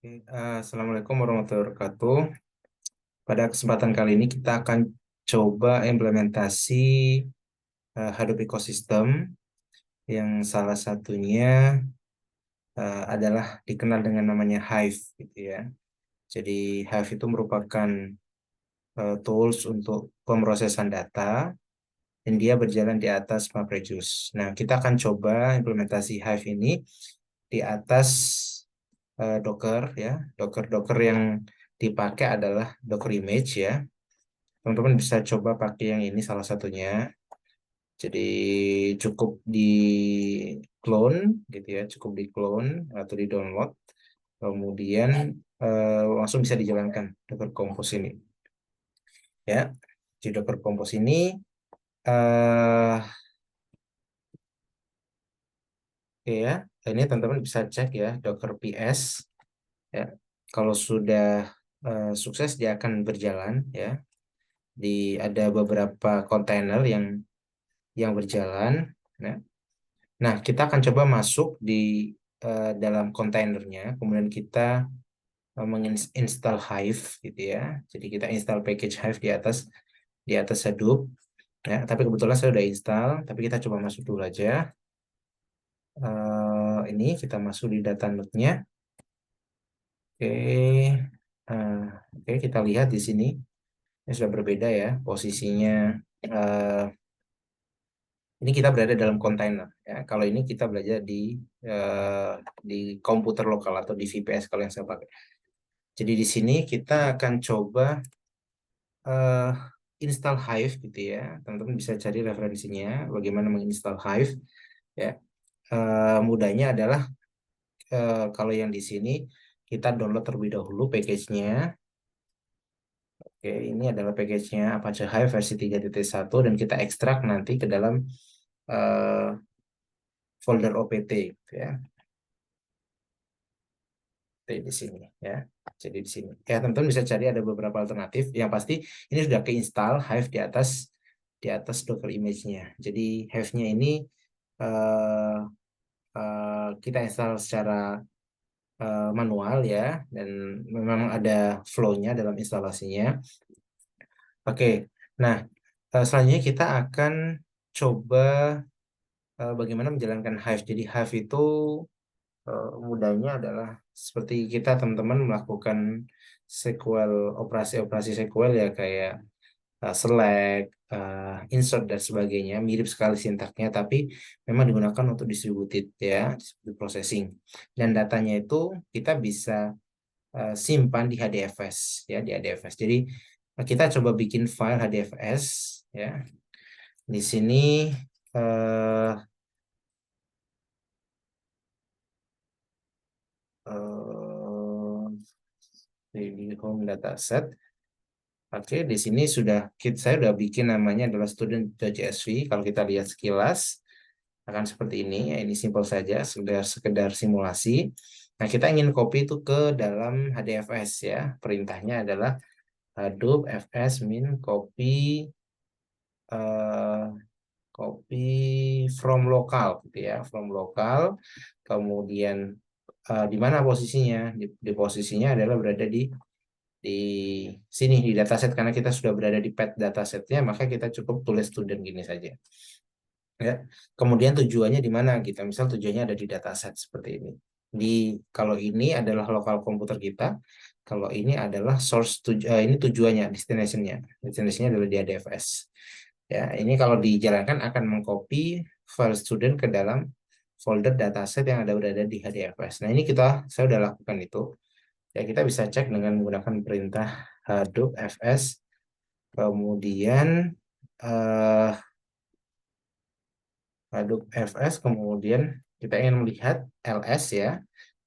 Assalamualaikum warahmatullahi wabarakatuh. Pada kesempatan kali ini kita akan coba implementasi Hadoop Ecosystem yang salah satunya adalah dikenal dengan namanya Hive, gitu ya. Jadi Hive itu merupakan tools untuk pemrosesan data dan dia berjalan di atas MapReduce. Nah, kita akan coba implementasi Hive ini di atas Docker, ya. Docker yang dipakai adalah Docker image, ya. Teman-teman bisa coba pakai yang ini salah satunya. Jadi cukup di clone gitu ya, cukup di clone atau di download. Kemudian langsung bisa dijalankan Docker Compose ini. Ya, di Docker Compose ini eh oke ya, ini teman-teman bisa cek ya Docker PS ya. Kalau sudah sukses dia akan berjalan ya. Ada beberapa kontainer yang berjalan. Ya. Nah, kita akan coba masuk di dalam kontainernya, kemudian kita menginstal Hive gitu ya. Jadi kita install package Hive di atas Hadoop ya. Tapi kebetulan saya sudah install, tapi kita coba masuk dulu aja. Ini kita masuk di data node-nya. Oke. Oke, kita lihat di sini. Ini sudah berbeda ya posisinya. Eh, ini kita berada dalam kontainer ya. Kalau ini kita belajar di komputer lokal atau di VPS kalau yang saya pakai. Jadi di sini kita akan coba eh, install Hive gitu ya. Teman-teman bisa cari referensinya bagaimana menginstal Hive ya. Mudahnya adalah kalau yang di sini kita download terlebih dahulu package-nya. Oke, ini adalah package-nya Apache Hive versi 3.1 dan kita ekstrak nanti ke dalam eh, folder OPT gitu ya. Di sini ya. Jadi di sini. Ya, teman-teman bisa cari ada beberapa alternatif. Yang pasti ini sudah keinstall Hive di atas Docker image-nya. Jadi Hive-nya ini eh, kita install secara manual ya dan memang ada flow-nya dalam instalasinya. Oke. Nah, selanjutnya kita akan coba bagaimana menjalankan Hive. Jadi Hive itu mudahnya adalah seperti kita teman-teman melakukan SQL, operasi-operasi SQL ya kayak select, insert dan sebagainya, mirip sekali sintaknya, tapi memang digunakan untuk distributed ya, distributed processing. Dan datanya itu kita bisa simpan di HDFS ya, di HDFS. Jadi kita coba bikin file HDFS ya. Di sini eh, eh, di home dataset. Oke, di sini saya sudah bikin namanya adalah student.csv. Kalau kita lihat sekilas akan seperti ini ya. Ini simpel saja, sekedar simulasi. Nah, kita ingin copy itu ke dalam HDFS ya. Perintahnya adalah Hadoop fs min copy eh, copy from local gitu ya, from local. Kemudian di mana posisinya? Di posisinya adalah berada di sini di dataset karena kita sudah berada di pet datasetnya maka kita cukup tulis student gini saja ya. Kemudian tujuannya di mana kita misal tujuannya ada di dataset seperti ini. Kalau ini adalah lokal komputer kita, kalau ini adalah ini tujuannya, destinationnya adalah di ADFS ya. Ini kalau dijalankan akan mengcopy file student ke dalam folder dataset yang ada berada di HDFS. Nah, ini saya udah lakukan itu. Ya, kita bisa cek dengan menggunakan perintah Hadoop fs, kemudian eh, Hadoop fs, kemudian kita ingin melihat ls ya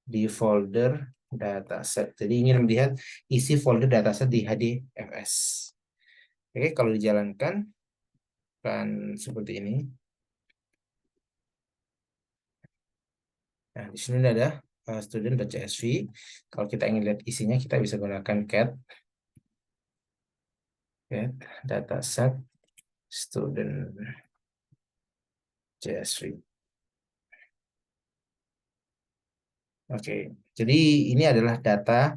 di folder dataset. Jadi ingin melihat isi folder dataset di HDFS. Oke, kalau dijalankan kan seperti ini. Nah, di sini ada student.csv. Kalau kita ingin lihat isinya, kita bisa gunakan cat dataset student.csv. Oke, jadi ini adalah data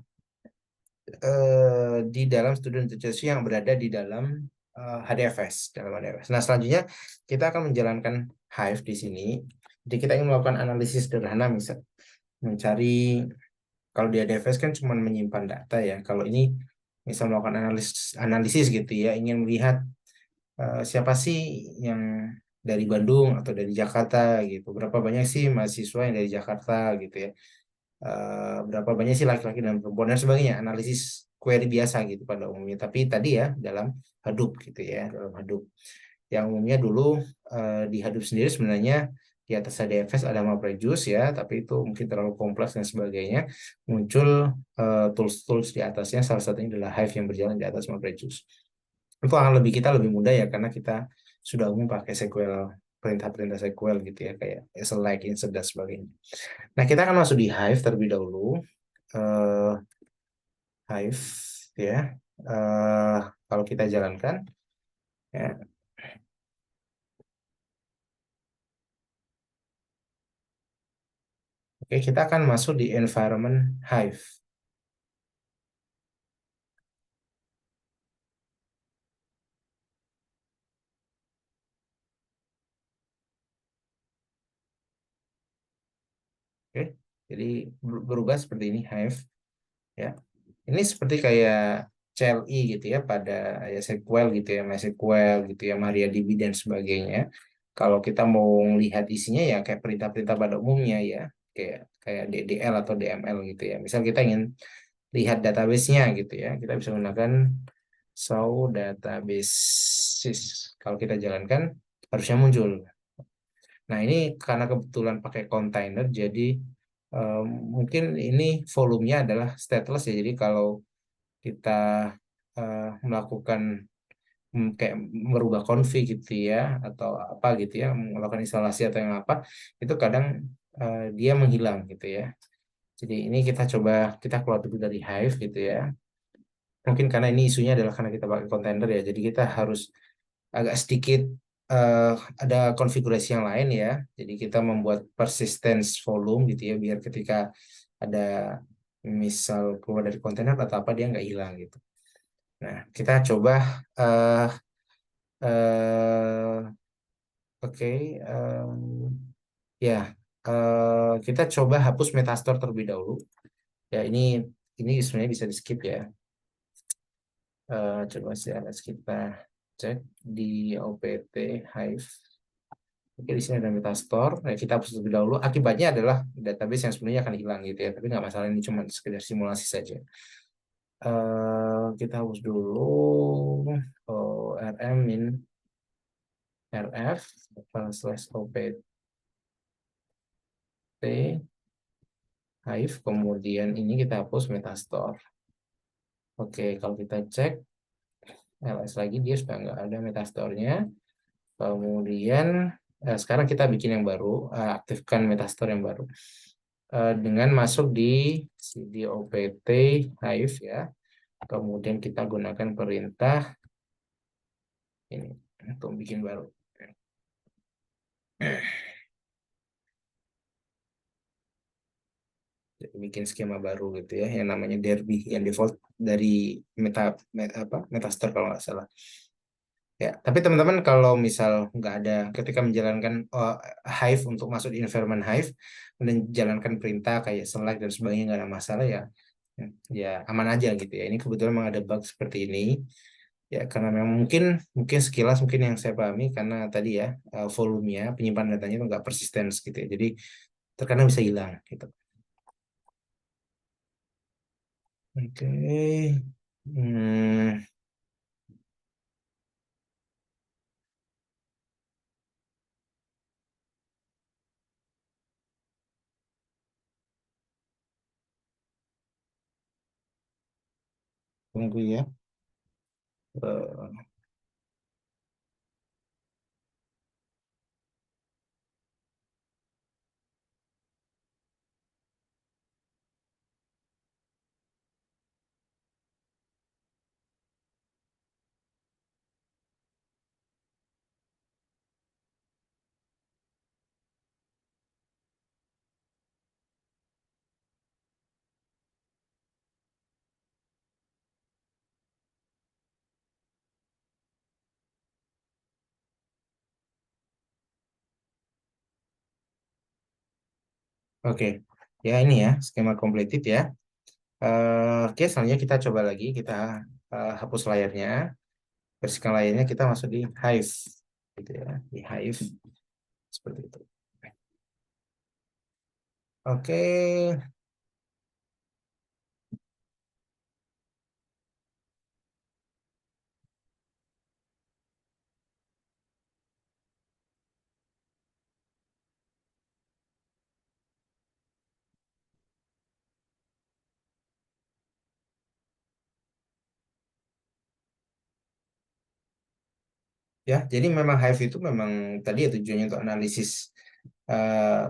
di dalam student registry yang berada di dalam HDFS, dalam HDFS. Nah, selanjutnya kita akan menjalankan Hive di sini. Jadi kita ingin melakukan analisis sederhana, misal mencari, kalau di HDFS kan cuma menyimpan data ya. Kalau ini misal melakukan analisis analisis gitu ya, ingin melihat siapa sih yang dari Bandung atau dari Jakarta gitu. Berapa banyak sih mahasiswa yang dari Jakarta gitu ya. Berapa banyak sih laki-laki dan perempuan dan sebagainya, analisis query biasa gitu pada umumnya, tapi tadi ya dalam Hadoop gitu ya, dalam Hadoop yang umumnya dulu di Hadoop sendiri sebenarnya di atas HDFS ada MapReduce ya, tapi itu mungkin terlalu kompleks dan sebagainya, muncul tools-tools di atasnya, salah satunya adalah Hive yang berjalan di atas MapReduce. Itu akan lebih kita lebih mudah ya karena kita sudah umum pakai SQL, perintah-perintah SQL gitu ya, kayak select, insert dan sebagainya. Nah, kita akan masuk di Hive terlebih dahulu. eh Hive ya. Eh Kalau kita jalankan ya. Oke, kita akan masuk di environment Hive. Oke. Jadi berubah seperti ini Hive ya. Ini seperti kayak CLI gitu ya, pada ya SQL gitu ya, MySQL gitu ya, MariaDB dan sebagainya. Kalau kita mau lihat isinya ya kayak perintah-perintah pada umumnya ya, kayak kayak DDL atau DML gitu ya. Misal kita ingin lihat database-nya gitu ya, kita bisa menggunakan show databases. Kalau kita jalankan harusnya muncul. Nah, ini karena kebetulan pakai container, jadi eh, mungkin ini volumenya adalah stateless ya. Jadi kalau kita melakukan kayak merubah config gitu ya, atau apa gitu ya, melakukan instalasi atau yang apa, itu kadang dia menghilang gitu ya. Jadi ini kita coba, kita keluar dulu dari Hive gitu ya. Mungkin karena ini isunya adalah karena kita pakai container ya, jadi kita harus agak sedikit eh, ada konfigurasi yang lain ya. Jadi kita membuat persistence volume gitu ya, biar ketika ada misal keluar dari kontainer atau apa dia nggak hilang gitu. Nah, kita coba eh oke, ya kita coba hapus Metastore terlebih dahulu. Ya ini sebenarnya bisa di skip ya. Coba sih kita cek di OPT Hive. Oke, di sini ada Metastore. Nah, kita hapus terlebih dahulu. Akibatnya adalah database yang sebenarnya akan hilang gitu ya. Tapi nggak masalah, ini cuma sekedar simulasi saja. Kita hapus dulu rm min rf slash opt Hive. Kemudian ini kita hapus Metastore. Oke, kalau kita cek ls lagi, dia sudah nggak ada Metastore-nya. Kemudian sekarang kita bikin yang baru, aktifkan Metastore yang baru. Dengan masuk di cd opt Hive ya. Kemudian kita gunakan perintah ini untuk bikin baru. Jadi bikin skema baru gitu ya, yang namanya Derby, yang default dari Metastore kalau nggak salah. Ya, tapi teman-teman kalau misal nggak ada, ketika menjalankan Hive untuk masuk di environment Hive dan jalankan perintah kayak select dan sebagainya nggak ada masalah ya, ya aman aja gitu ya. Ini kebetulan memang ada bug seperti ini ya, karena memang mungkin mungkin sekilas mungkin yang saya pahami karena tadi ya volumenya penyimpanan datanya itu nggak persisten gitu ya. Jadi terkadang bisa hilang gitu. Oke. Hmm, tunggu ya. Eh, Oke, ya ini ya skema completed ya. Oke, selanjutnya kita coba lagi, kita hapus layarnya, bersihkan layarnya, kita masuk di Hive, gitu ya, di Hive seperti itu. Oke, ya, jadi memang Hive itu memang tadi ya tujuannya untuk analisis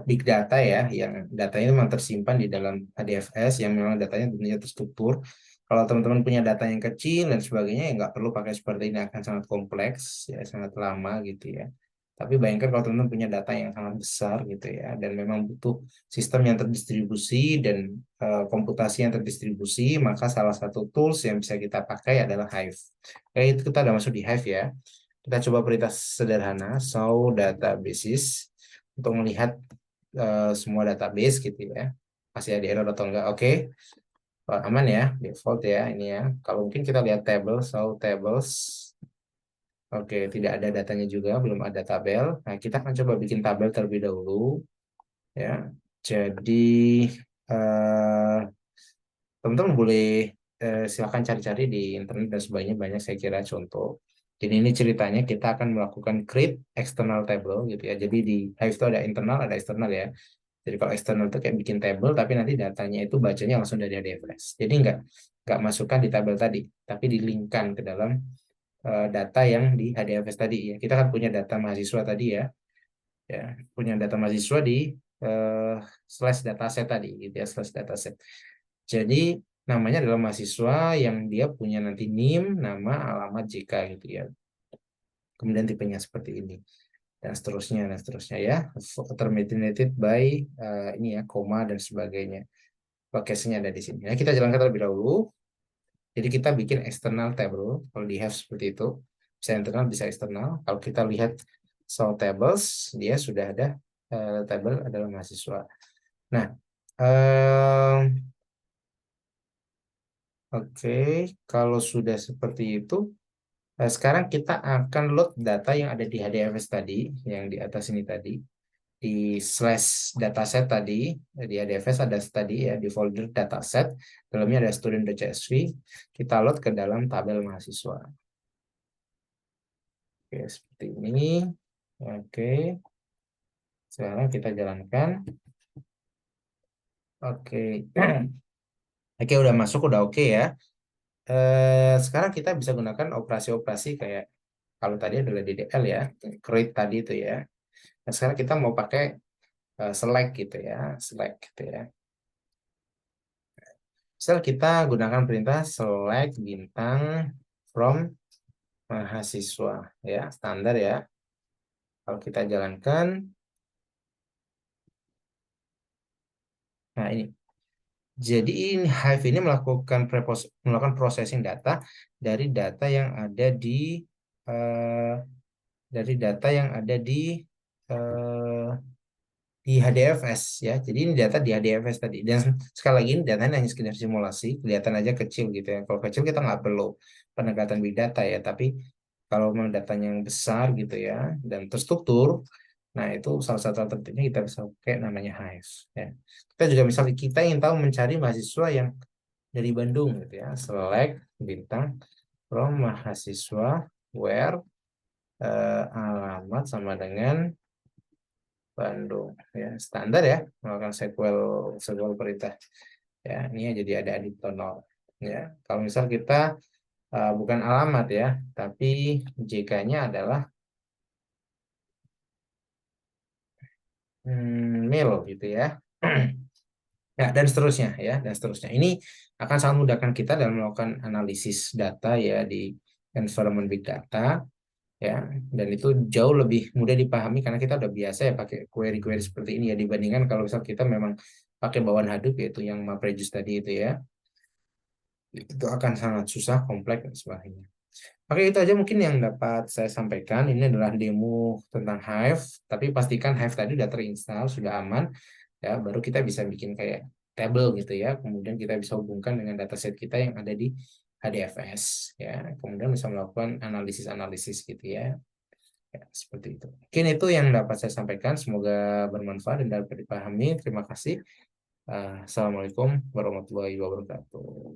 big data ya, yang datanya memang tersimpan di dalam HDFS yang memang datanya tentunya terstruktur. Kalau teman-teman punya data yang kecil dan sebagainya, ya nggak perlu pakai seperti ini, akan sangat kompleks, ya sangat lama gitu ya. Tapi bayangkan kalau teman-teman punya data yang sangat besar gitu ya, dan memang butuh sistem yang terdistribusi dan komputasi yang terdistribusi, maka salah satu tools yang bisa kita pakai adalah Hive. Oke, itu kita udah masuk di Hive ya. Kita coba perintah sederhana, show databases untuk melihat semua database gitu ya. Masih ada error atau enggak? Oke. Aman ya, default ya ini ya. Kalau mungkin kita lihat table, show tables. Oke, tidak ada datanya juga, belum ada tabel. Nah, kita akan coba bikin tabel terlebih dahulu ya. Jadi eh, teman-teman boleh silakan cari-cari di internet dan sebagainya, banyak saya kira contoh. Jadi ini ceritanya kita akan melakukan create external table gitu ya. Jadi di Hive itu ada internal, ada eksternal ya. Jadi kalau eksternal itu kayak bikin table, tapi nanti datanya itu bacanya langsung dari HDFS. Jadi nggak masukkan di tabel tadi, tapi dilingkan ke dalam data yang di HDFS tadi ya. Kita kan punya data mahasiswa tadi ya, ya punya data mahasiswa di eh, slash dataset tadi gitu ya, slash dataset. Jadi namanya adalah mahasiswa yang dia punya nanti NIM, nama, alamat, JK gitu ya. Kemudian tipenya seperti ini dan seterusnya ya. Terminated by ini ya, koma dan sebagainya. Location-nya ada di sini. Nah, kita jalankan terlebih dahulu. Jadi kita bikin external table. Kalau di Have seperti itu, bisa internal, bisa eksternal. Kalau kita lihat show tables, dia sudah ada table adalah mahasiswa. Nah, eh, oke, kalau sudah seperti itu, sekarang kita akan load data yang ada di HDFS tadi, yang di atas ini tadi, di slash dataset tadi, di HDFS ada tadi ya, di folder dataset, dalamnya ada student.csv, kita load ke dalam tabel mahasiswa. Oke, seperti ini. Oke, sekarang kita jalankan. Oke, oke udah masuk, udah oke ya. Sekarang kita bisa gunakan operasi-operasi kayak kalau tadi adalah DDL ya, create tadi itu ya. Nah, sekarang kita mau pakai select gitu ya, select gitu ya. Misal kita gunakan perintah select bintang from mahasiswa ya, standar ya. Kalau kita jalankan, nah ini. Jadi ini Hive ini melakukan processing data dari data yang ada eh, eh, di HDFS ya. Jadi ini data di HDFS tadi. Dan sekali lagi ini datanya hanya sekedar simulasi, kelihatan aja kecil gitu ya. Kalau kecil kita nggak perlu pendekatan big data ya. Tapi kalau memang datanya yang besar gitu ya dan terstruktur, nah itu salah satu alternatifnya kita bisa pakai namanya Hive. Ya. Kita juga misalnya kita ingin tahu mencari mahasiswa yang dari Bandung gitu ya. Select bintang from mahasiswa where alamat sama dengan Bandung ya, standar ya, melakukan sequel sequel perintah ya. Ini ya, jadi ada aditonal ya. Kalau misal kita bukan alamat ya, tapi JK-nya adalah mail gitu ya. Ya, dan seterusnya ya, dan seterusnya. Ini akan sangat memudahkan kita dalam melakukan analisis data ya di environment big data ya, dan itu jauh lebih mudah dipahami karena kita udah biasa ya pakai query-query seperti ini ya, dibandingkan kalau misal kita memang pakai bawaan Hadoop yaitu yang MapReduce tadi itu ya, itu akan sangat susah, kompleks dan sebagainya. Oke, itu aja mungkin yang dapat saya sampaikan. Ini adalah demo tentang Hive, tapi pastikan Hive tadi sudah terinstall, sudah aman. ya baru kita bisa bikin kayak table gitu ya, kemudian kita bisa hubungkan dengan dataset kita yang ada di HDFS ya, kemudian bisa melakukan analisis-analisis gitu ya. Ya, seperti itu. Mungkin itu yang dapat saya sampaikan. Semoga bermanfaat dan dapat dipahami. Terima kasih. Assalamualaikum warahmatullahi wabarakatuh.